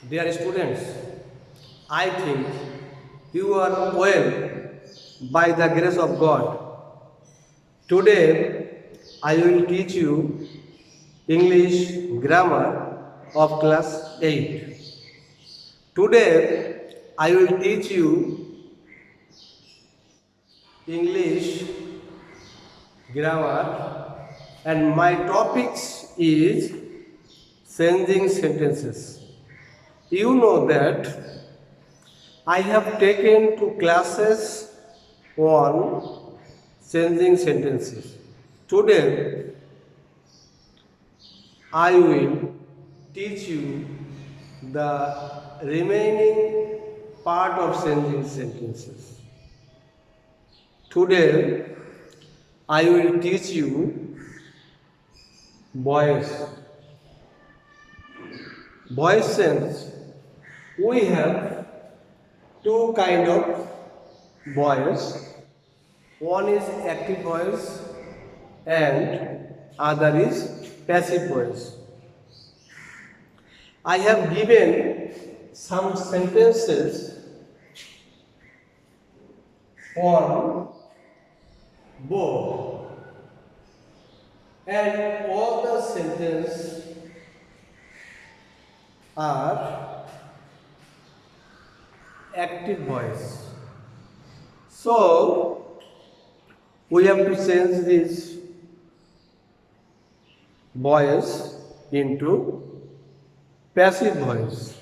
Dear students, I think you are well by the grace of God. Today I will teach you English grammar of class 8. Today I will teach you English grammar and my topics is changing sentences. You know that I have taken two classes on changing sentences. Today, I will teach you the remaining part of changing sentences. Today, I will teach you voice. Voice sense. We have two kind of voice. One is active voice and other is passive voice. I have given some sentences on board and all the sentences are active voice. So we have to change this voice into passive voice.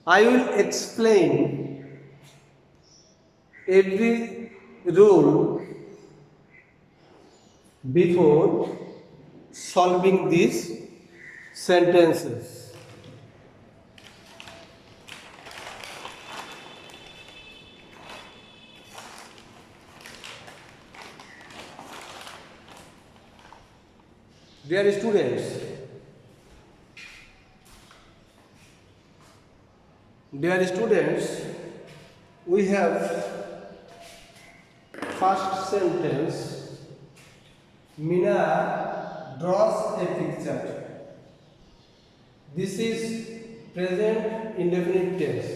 I will explain every rule before solving these sentences. Dear students, we have first sentence. Mina draws a picture. This is present indefinite tense.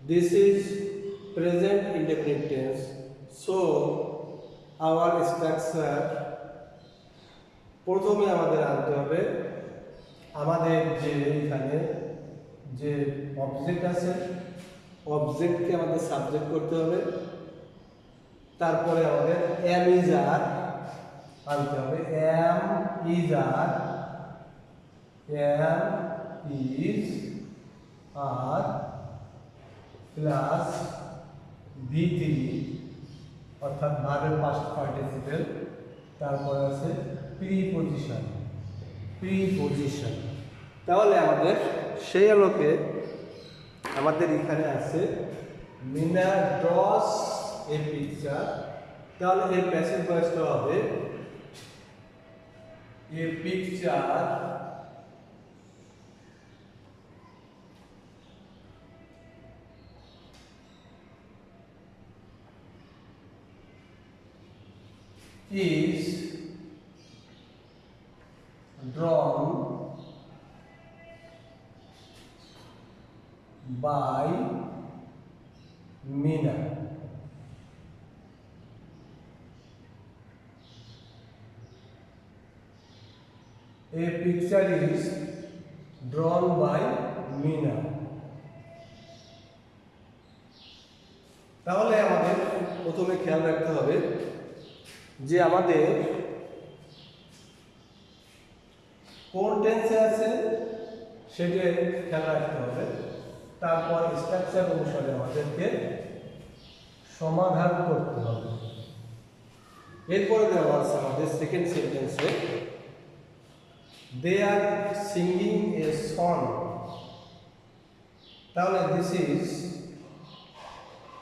This is present indefinite tense. So our structure প্রথমে আমাদের আনতে হবে আমাদের যে এখানে যে object আছে অবজেক্টকে আমাদের সাবজেক্ট করতে হবে তারপরে আমাদের এম ইজ আর আনতে হবে এম ইজ আর প্লাস ভি3 অর্থাৎ ভার্বের পাস্ট পার্টিসিপেল তারপরে আছে প্রিপজিশন তাহলে আমাদের সেই আলোকে আমাদের এখানে আছে মিনা ড্রস এ পিকচার তাহলে এর প্যাসিভ ভয়েসটা হবে a picture is drawn by Mina. A picture is drawn by Mina. তাহলে আমাদের প্রথমে খেয়াল রাখতে হবে যে আমাদের কোন টেন্সে আছে সেটা খেয়াল রাখতে হবে তারপর স্ট্রাকচার অনুসারে আমাদেরকে সমাধান করতে হবে এরপরে দেওয়া আছে আমাদের সেকেন্ড সেন্টেন্সে দে আর সিঙ্গিং এ সং তাহলে this is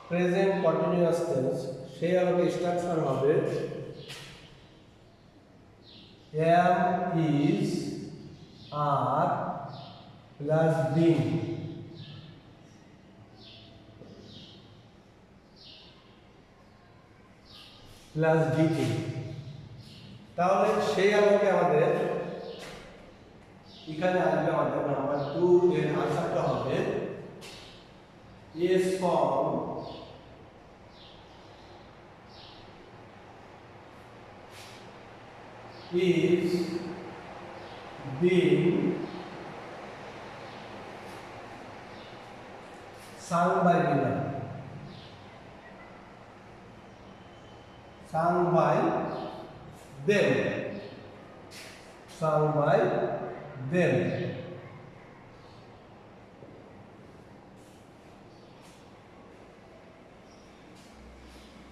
present continuous tense সেই আলোকে স্ট্রাকচার হবে am is are plus being plus dt তাহলে সেই আলোকে আমাদের এখানে আসবে আমাদের নাম্বার 2 এর আনসারটা হবে a song is being sung by winner, sung by them, sung by them.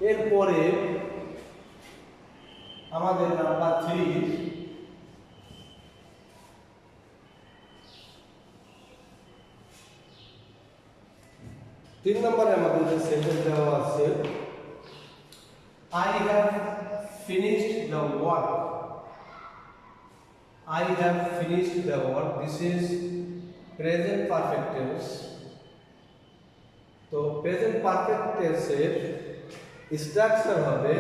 এরপরে আমাদের নাম্বার 3 3 নম্বরে আমাদের যে সেন্টেন্স দেওয়া আছে I have finished the work. I have finished the work. This is present perfect tense. তো প্রেজেন্ট পারফেক্ট টেন্সের structure হবে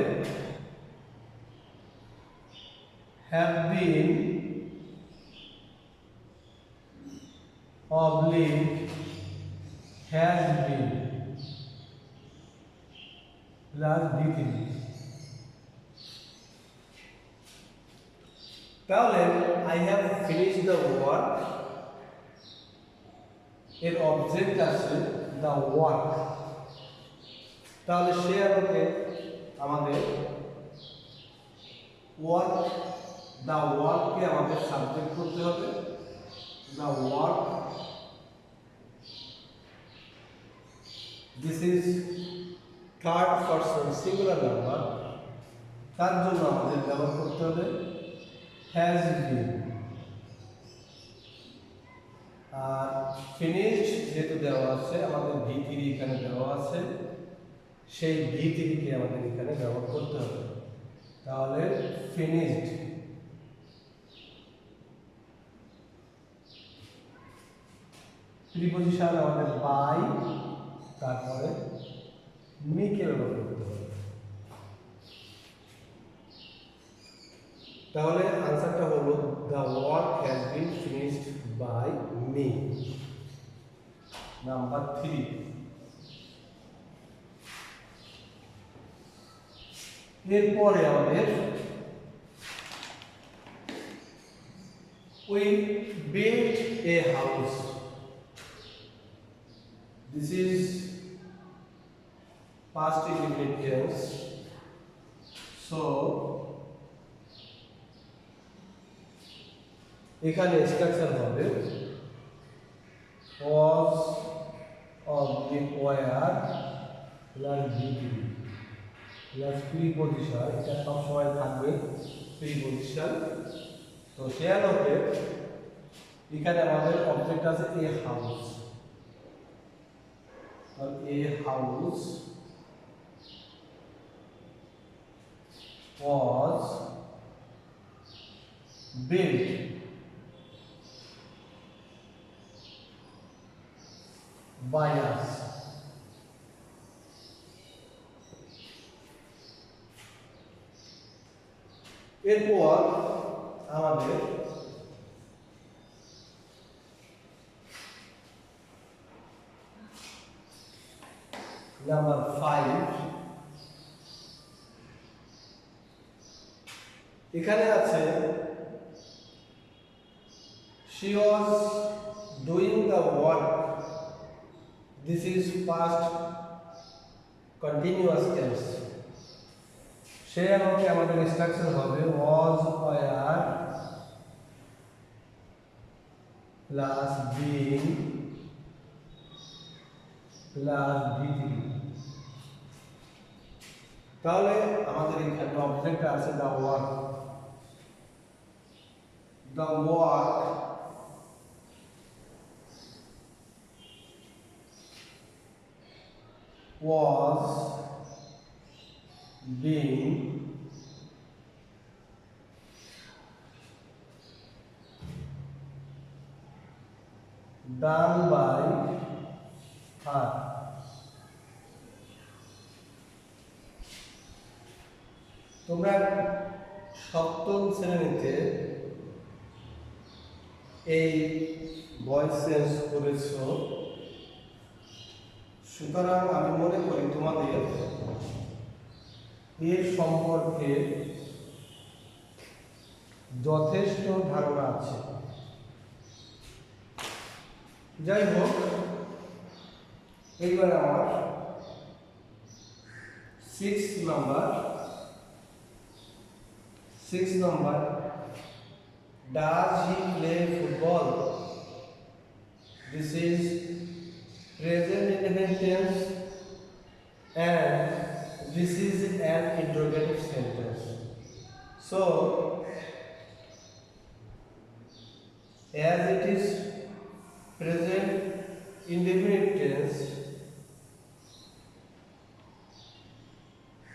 have been oblique has been plus be3. তাহলে I have finished the work এর object আছে the work, তাহলে সে আলোকে আমাদের work the work কে আমাদের সাবজেক্ট করতে হবে the work. This is third person singular number, তার জন্য আমাদের ব্যবহার করতে হবে has been। আর ফিনিশড যেহেতু দেওয়া আছে আমাদের V3 এখানে দেওয়া আছে, সেই V3 কে আমাদের এখানে ব্যবহার করতে হবে, তাহলে ফিনিশড। প্রিপজিশন আমাদের বাই, তারপরে মি কে ব্যবহার করতে হবে। তাহলে আনসারটা হলো the work has been finished by me, number 3। এরপরে আমাদের we built a house. This is past indefinite tense, so এখানে স্ট্রাকচার হবে was oblique where plus be3 plus preposition, এটা সব সময় থাকবে প্রিপজিশন। তো সে আলোকে এখানে আমাদের অবজেক্ট আছে a house, R a house was built by us. এরপর আমাদের নাম্বার 5, এখানে আছে she was doing the work. This is past continuous tense, সে আমাকে আমাদের স্ট্রাকচার হবে was were plus being plus be3। তাহলে আমাদের এখানে অবজেক্ট আছে the work। The work was being done by her। তোমরা সপ্তম শ্রেণীতে এই ভয়েস চেঞ্জ করেছো, সুতরাং আমি মনে করি তোমাদের এর সম্পর্কে যথেষ্ট ধারণা আছে। যাই হোক, এইবার আমার 6 নম্বর, does he play football? This is present indefinite tense and this is an interrogative sentence. So as it is present indefinite tense,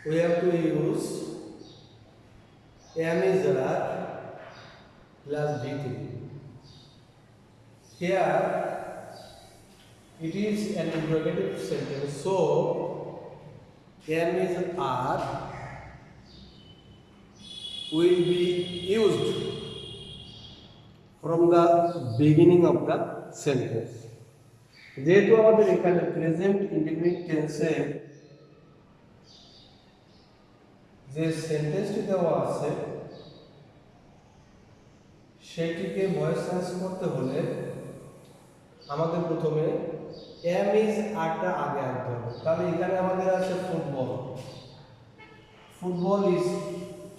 we have to use am is plus V3. Here it is an interrogative sentence, so am is will be used from the beginning of the sentence. যেহেতু আমাদের এখানে present indefinite টেন্সে যে সেন্টেন্সটি দেওয়া আছে সেটিকে voice change করতে হলে আমাদের প্রথমে এম ইজ আরটা আগে আনতে হবে। তাহলে এখানে আমাদের আছে football is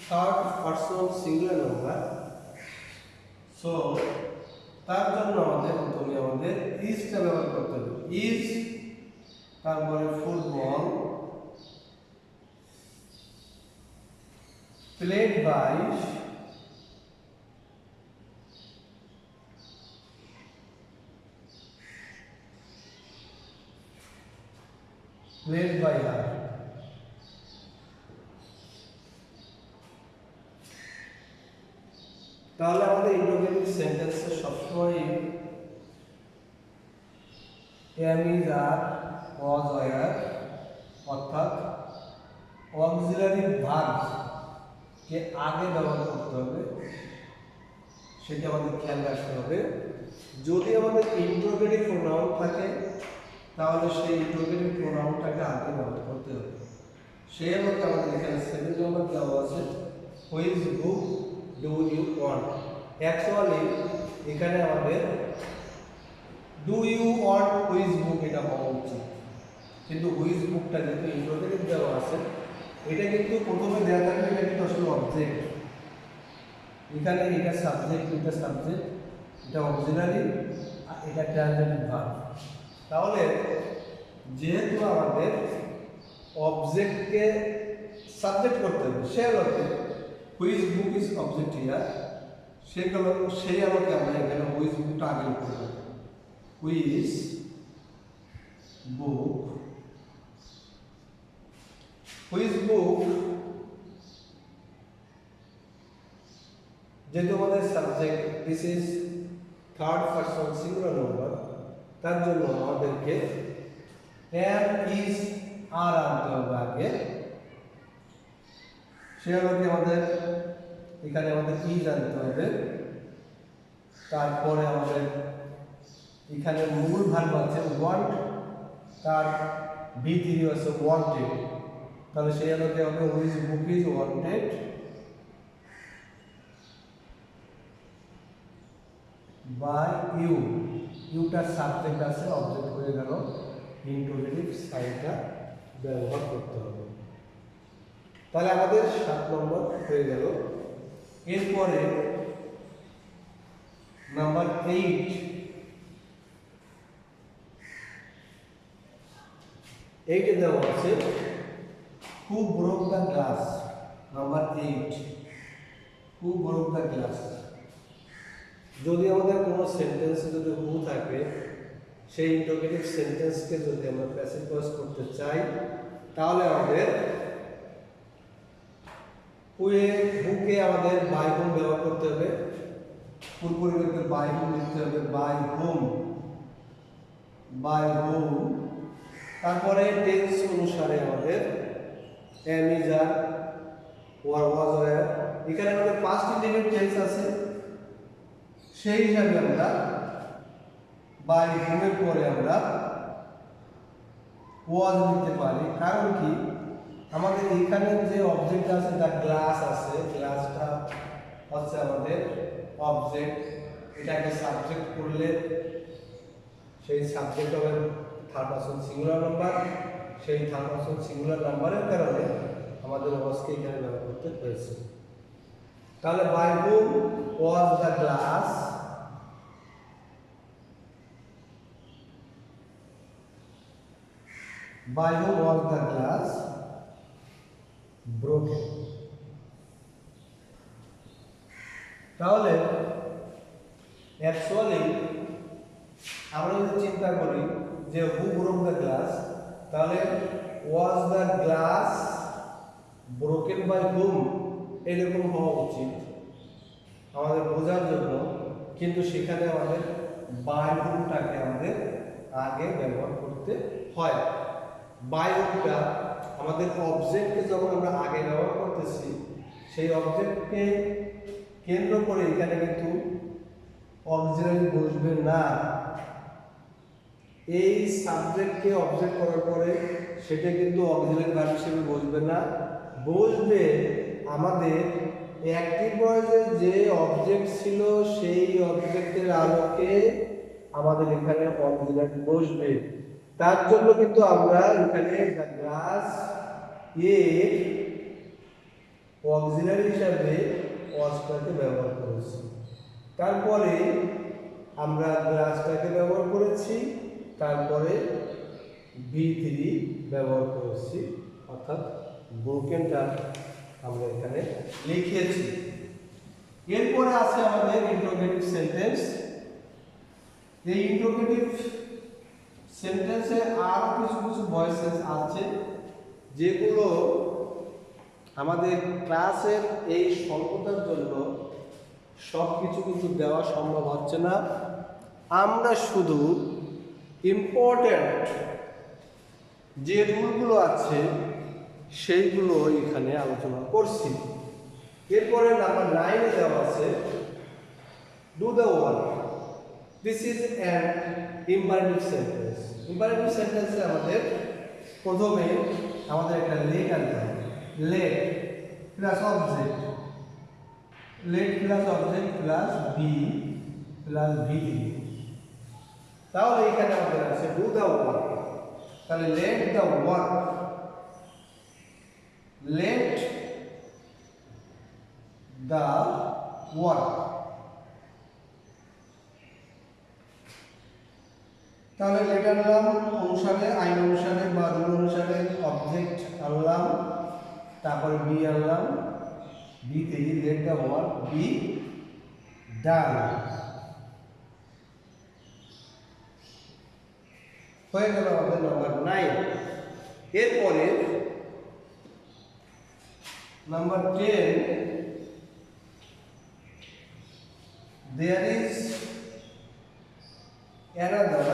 third person singular number, so তার জন্য প্রথমে ইজটা ব্যবহার করতে হবে। ইজ, তারপরে ফুটবল played by her. তাহলে আমাদের ইন্টারোগেটিভ সেন্টেন্সে সবসময় am is are was were অর্থাৎ অক্সিলারি ভার্ব কে আগে ব্যবহার করতে হবে, সেটা আমাদের খেয়াল রাখতে হবে। যদি আমাদের ইন্টারোগেটিভ প্রোনাউন থাকে তাহলে সেই ইন্টারোগেটিভ প্রোনাউনটাকে আগে ব্যবহার করতে হবে। সেই মতো আমাদের এখানে 7 নম্বর দেওয়া আছে which book do you want. Actually এখানে আমাদের do you want which book এটা হওয়া উচিত, কিন্তু হুইচ বুকটা যেহেতু ইন্টারোগেটিভ দেওয়া আছে এটা কিন্তু প্রথমে দেওয়া থাকলে এটা কিন্তু আসলে অবজেক্ট। এখানে এটা সাবজেক্ট, এটা অক্সিলারি আর এটা ট্রানজিটিভ ভার্ব। তাহলে যেহেতু আমাদের অবজেক্টকে সাবজেক্ট করতে হবে, সে আলোকে which book is object here, সেই আলোকে আমরা এখানে হুইচ বুকটা আগে লিখতে হবে। হুইচ বুক, যেহেতু আমাদের subject this is third person singular number, তার জন্য আমাদেরকে am is are আনতে হবে আগে। সেভাবে আমাদের এখানে is আনতে হবে, তারপরে আমাদের এখানে মূল ভার্ব আছে want, তার V3 আছে wanted, তাহলে সেই আলোকে হবে which book is wanted by you. ইউটার সাবজেক্ট আছে, অবজেক্ট হয়ে গেল, ইন্টারোগেটিভ সাইনটা ব্যবহার করতে হবে। তাহলে আমাদের 7 নম্বর হয়ে গেল। এরপরে নাম্বার 8, এইটে দেওয়া আছে who broke the glass. Number 8, who broke the glass. যদি আমাদের কোনো সেন্টেন্সে যদি হু থাকে, সেই ইন্টারোগেটিভ সেন্টেন্সকে যদি আমরা প্যাসিভ ভয়েস করতে চাই তাহলে আমাদের হুকে আমাদের বাই হোম ব্যবহার করতে হবে। ফুল পরিবর্তে বাই হোম লিখতে হবে, বাই হোম। তারপরে টেন্স অনুসারে আমাদের am is are was were, এখানে আমাদের পাস্ট ইনডিফিনিট টেন্স আছে, সেই হিসাবে আমরা বাই হোমের পরে আমরা ওয়াজ লিখতে পারি। কারণ কি, আমাদের এখানে যে অবজেক্ট আছে, তার গ্লাস আছে, গ্লাসটা হচ্ছে আমাদের অবজেক্ট। এটাকে সাবজেক্ট করলে সেই সাবজেক্ট হবে থার্ড পারসন সিঙ্গুলার নাম্বার। সেই থার্ড পারসন সিঙ্গুলার নাম্বারের কারণে আমাদের ওয়াজকে এখানে ব্যবহার করতে হয়েছে। তাহলে by whom was the glass, by whom was the glass broken? তাহলে অ্যাকচুয়ালি আমরা যদি চিন্তা করি যে হু ব্রোক দ্য গ্লাস, তাহলে was the glass broken by whom এরকম হওয়া উচিত আমাদের বোঝার জন্য, কিন্তু সেখানে আমাদের বাই হুমটাকে আমাদের আগে ব্যবহার করতে হয়। বাই হুমটা আমাদের অবজেক্টকে যখন আমরা আগে ব্যবহার করতেছি, সেই অবজেক্টকে কেন্দ্র করে এখানে কিন্তু অক্সিলারি বসবে না। এই সাবজেক্টকে অবজেক্ট করার পরে সেটা কিন্তু অক্সিলারি ভার্ব হিসেবে বসবে না, বসবে আমাদের অ্যাক্টিভ ভয়েসের যে অবজেক্ট ছিল সেই অবজেক্টের আলোকে আমাদের এখানে অক্সিলারি বসবে। তার জন্য কিন্তু আমরা এখানে দ্য গ্লাস এর অক্সিলারি হিসাবে ওয়াজটাকে ব্যবহার করেছি। তারপরে আমরা গ্লাসটাকে ব্যবহার করেছি, তারপরে V3 ব্যবহার করেছি, অর্থাৎ ব্রোকেনটা আমরা এখানে লিখেছি। এরপরে আছে আমাদের ইন্টারোগেটিভ সেন্টেন্স। এই ইন্টারোগেটিভ সেন্টেন্সে আরো কিছু কিছু ভয়েসেস আছে যেগুলো আমাদের ক্লাসের এই স্বল্পতার জন্য সব কিছু কিন্তু দেওয়া সম্ভব হচ্ছে না। আমরা শুধু ইম্পর্ট্যান্ট যে রুলগুলো আছে সেইগুলো এখানে আলোচনা করছি। এরপরে নাম্বার 9 এ দেওয়া আছে do the work. This is an imperative sentence. Imperative সেন্টেন্সে আমাদের প্রথমে আমাদের একটা লেট আনতে হবে। Let plus object, let plus object plus B plus V. তাহলে এখানে আমাদের আছে ডু দ্য ওয়ার্ক। তাহলে let the work, let the work. তাহলে লেট আনলাম অনুসারে, আইন অনুসারে বা রুল অনুসারে অবজেক্ট আনলাম, তারপরে বি আনলাম, বি থেকে late the work be done. হয়ে গেল আমাদের নাম্বার 9। এরপরে number 10, there is another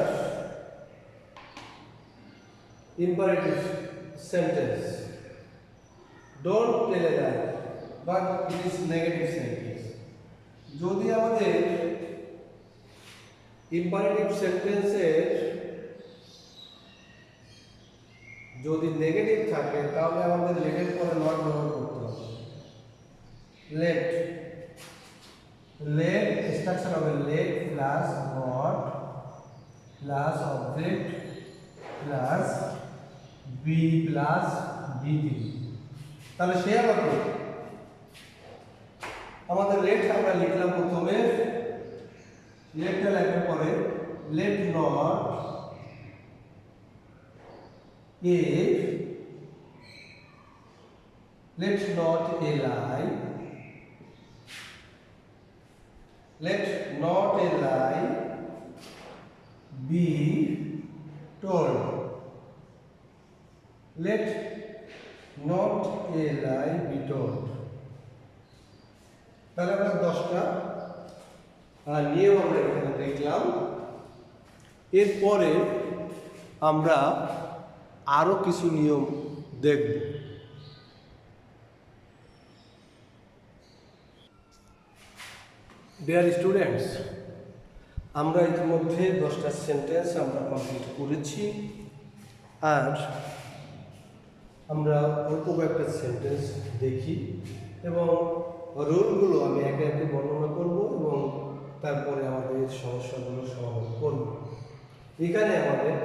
imperative sentence. Don't tell a lie, but it is negative sentence. যদি আমাদের imperative সেন্টেন্সের যদি নেগেটিভ থাকে তাহলে আমাদের লেটের পরে নট ব্যবহার করতে হবে। লেট, লেট স্ট্রাকচার হবে let plus not plus object plus B plus বিটি। তাহলে সে আবার আমাদের লেট আমরা লিখলাম প্রথমে, লেটটা লেখার পরে let not if, let not a lie, let not a lie be told, let not a lie be told। তাহলে আমরা 10টা নিয়ম আমরা এখানে দেখলাম। এরপরে আমরা আরো কিছু নিয়ম দেখব। Dear students, আমরা ইতিমধ্যে 10টা সেন্টেন্স আমরা কমপ্লিট করেছি, আর আমরা অল্প কয়েকটা সেন্টেন্স দেখি এবং রোলগুলো আমি একে একে বর্ণনা করব এবং তারপরে আমাদের সমস্যাগুলো সমাধান করব। এখানে আমাদের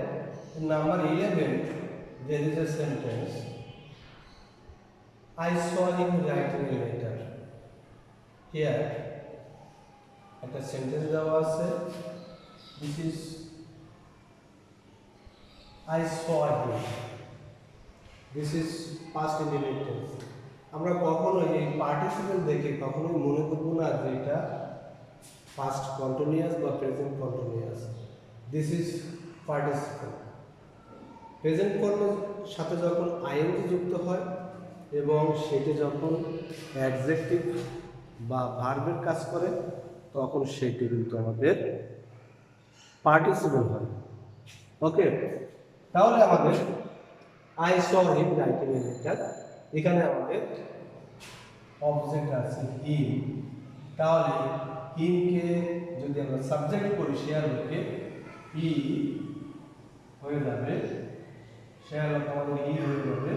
number 11 there is a sentence, I saw him writing a letter. Here একটা সেন্টেন্স দেওয়া আছে, this is I saw him, this is past indefinite tense. আমরা কখনোই এই পার্টিসিপেল দেখে কখনোই মনে করব না যে এটা পাস্ট কন্টিনিউয়াস বা present continuous. This is participle. Present ফর্মের সাথে যখন আইএনজি যুক্ত হয় এবং সেটি যখন অ্যাডজেক্টিভ বা ভার্বের কাজ করে তখন সেটি কিন্তু আমাদের পার্টিসিপেল হয়। ওকে, তাহলে আমাদের I saw him writing a letter, এখানে আমাদের অবজেক্ট আছে হিম, তাহলে হিমকে যদি আমরা সাবজেক্ট করি শেয়ারকে ই হয়ে যাবে, শেয়ারক আমাদের ই হয়ে যাবে,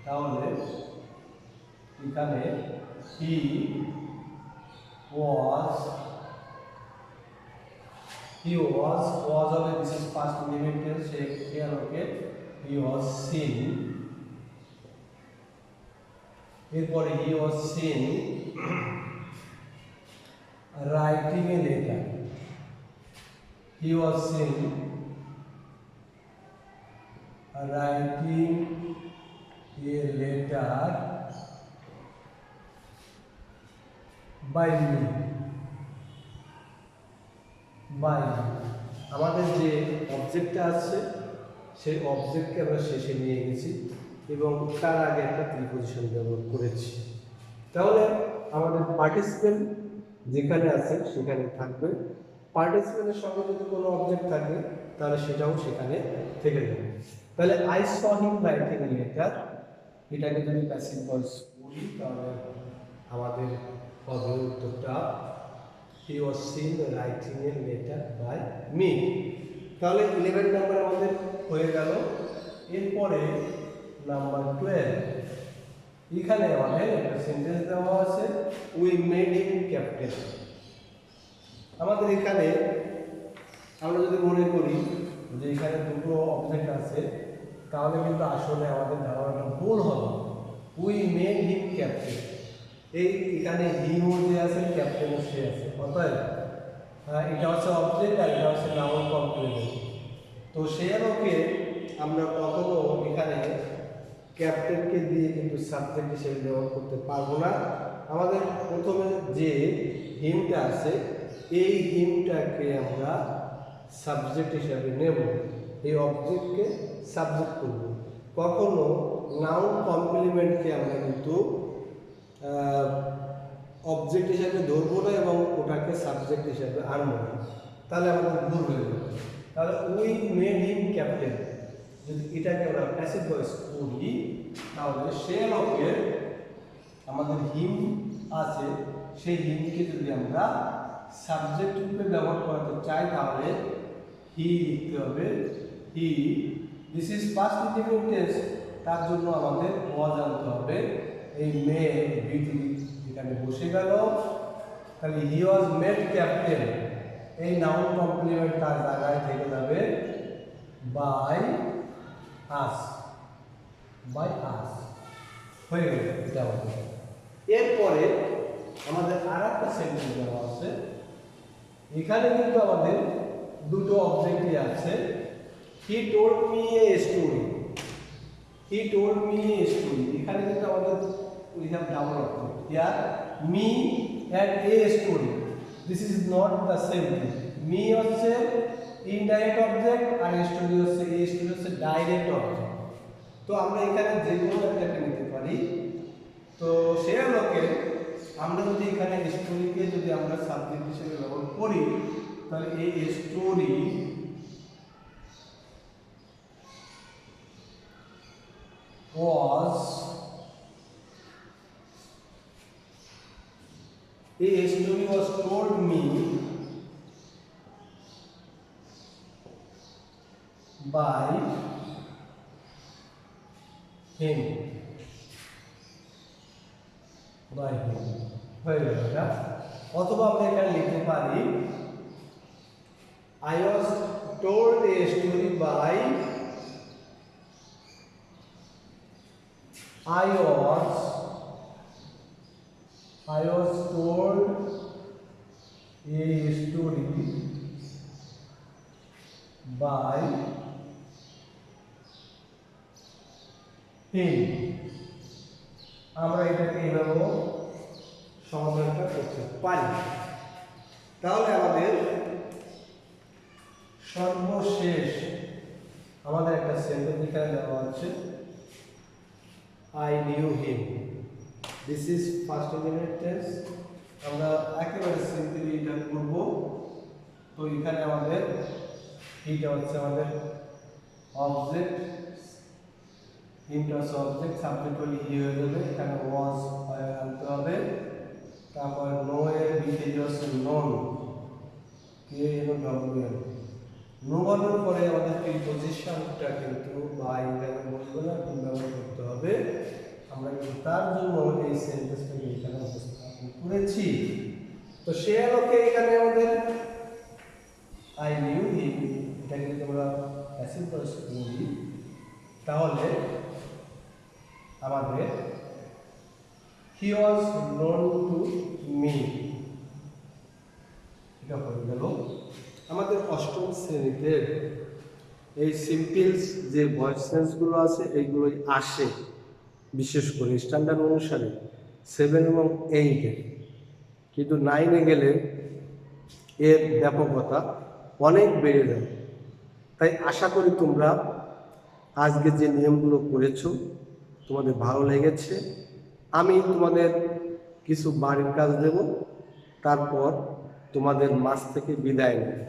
তাহলে এখানে হি was হবে this is past indefinite tense, here okay he was seen, এরপরে he was seen writing a letter, he was seen writing a letter by me, by আমাদের যে অবজেক্টটা আছে সেই অবজেক্টকে আমরা শেষে নিয়ে গেছি এবং তার আগে একটা প্রিপজিশন ব্যবহার করেছি। তাহলে আমাদের পার্টিসিপেল যেখানে আছে সেখানে থাকবে, পার্টিসিপেলের সঙ্গে যদি কোনো অবজেক্ট থাকে তাহলে সেটাও সেখানে থেকে যাবে। তাহলে I saw him writing a letter, এটাকে যদি প্যাসিভ ভয়েস করি তাহলে আমাদের হবে উত্তরটা he was seen writing a letter by me. তাহলে 11 নাম্বার আমাদের হয়ে গেল। এরপরে নাম্বার 12, এখানে আমাদের একটা সেন্টেন্স দেওয়া আছে উই মেড হিম ক্যাপ্টেন। আমাদের এখানে আমরা যদি মনে করি যে এখানে দুটো অবজেক্ট আছে তাহলে কিন্তু আসলে আমাদের ধারণাটা ভুল হবে। উই মেড হিম ক্যাপ্টেন, এই এখানে হিমও যে আছে ক্যাপ্টেনও সে আছে, অতএব এটা হচ্ছে অবজেক্ট আর এটা হচ্ছে নাউন কমপ্লিমেন্ট। তো সেরকে আমরা কখনো এখানে ক্যাপ্টেনকে দিয়ে কিন্তু সাবজেক্ট হিসেবে ব্যবহার করতে পারবো না। আমাদের প্রথমে যে হিমটা আছে এই হিমটাকে আমরা সাবজেক্ট হিসাবে নেব, এই অবজেক্টকে সাবজেক্ট করব। কখনো নাউন কমপ্লিমেন্টকে আমরা কিন্তু অবজেক্ট হিসাবে ধরবো না এবং ওটাকে সাবজেক্ট হিসাবে আনবো না, তাহলে আমাদের ভুল হয়ে যাবে। তাহলে উই মেড হিম ক্যাপ্টেন, যদি এটাকে আমরা প্যাসিভ ভয়েস করি তাহলে সে লোকের আমাদের হিম আছে সেই হিমকে যদি আমরা সাবজেক্ট রূপে ব্যবহার করাতে চাই তাহলে হি লিখতে হবে he. This is past indefinite tense, তার জন্য আমাদের ওয়াজ আনতে হবে, এই মে বিটি এখানে বসে গেল, তাহলে হি ওয়াজ মেড ক্যাপ্টেন, এই নাউন কমপ্লিমেন্ট তার জায়গায় থেকে যাবে বাই আস, বাই আস হয়ে গেল এটা আমাদের। এরপরে আমাদের আর একটা সেন্টেন্স দেওয়া আছে, এখানে কিন্তু আমাদের দুটো অবজেক্টই আছে। He told me a story, he told me a story, এখানে কিন্তু আমাদের we have double object here, me and a story, this is not the same thing. me হচ্ছে indirect object আর story হচ্ছে a story হচ্ছে direct object। তো আমরা এখানে যে কোনো একটা নিতে পারি। তো সেই লোকে আমরা যদি এখানে স্টোরিকে যদি আমরা সাবজেক্ট হিসেবে ব্যবহার করি তাহলে এই story was told me by him, by him হয়ে গেল এটা। অথবা আমরা এখানে লিখতে পারি I was told a story by I was told a story by him। আমরা এটাকে এইভাবে সমাধানটা করতে পারি। তাহলে আমাদের সর্বশেষ আমাদের একটা সেন্টেন্স এখানে দেওয়া আছে I knew him, this is first indefinite tense। আমরা একেবারে সিম্পলি এটা করব। তো এখানে আমাদের এটা হচ্ছে আমাদের অবজেক্ট, ইন্টারস অবজেক্ট, সাবজেক্ট হলে হি হয়ে যাবে, এখানে ওয়াজ আনতে হবে। তারপর নো এর বিশেষ হচ্ছে নন, কে এর ডব্লিউ, নো বলার পরে আমাদের প্রিপজিশনটা কিন্তু বাই এখানে বসবে না, কিন্তু ব্যবহার করতে হবে। আমরা কিন্তু তার জন্য এই সেন্টেন্সটাকে এখানে উপস্থাপন করেছি। তো সে আলোকে এখানে আমাদের আই নিউ হিম, এটা যদি আমরা প্যাসিভ ভয়েস করি তাহলে আমাদের হি ওয়াজ নোন টু মি, এটা হয়ে গেল। আমাদের অষ্টম শ্রেণীতে এই সিম্পলস যে ভয়েস সেন্সগুলো আছে এইগুলোই আসে, বিশেষ করে স্ট্যান্ডার্ড অনুসারে 7 এবং 8-এ, কিন্তু 9-এ গেলে এর ব্যাপকতা অনেক বেড়ে যায়। তাই আশা করি তোমরা আজকে যে নিয়মগুলো করেছো তোমাদের ভালো লেগেছে। আমি তোমাদের কিছু বাড়ির কাজ দেব, তারপর তোমাদের মাঝ থেকে বিদায় নেব।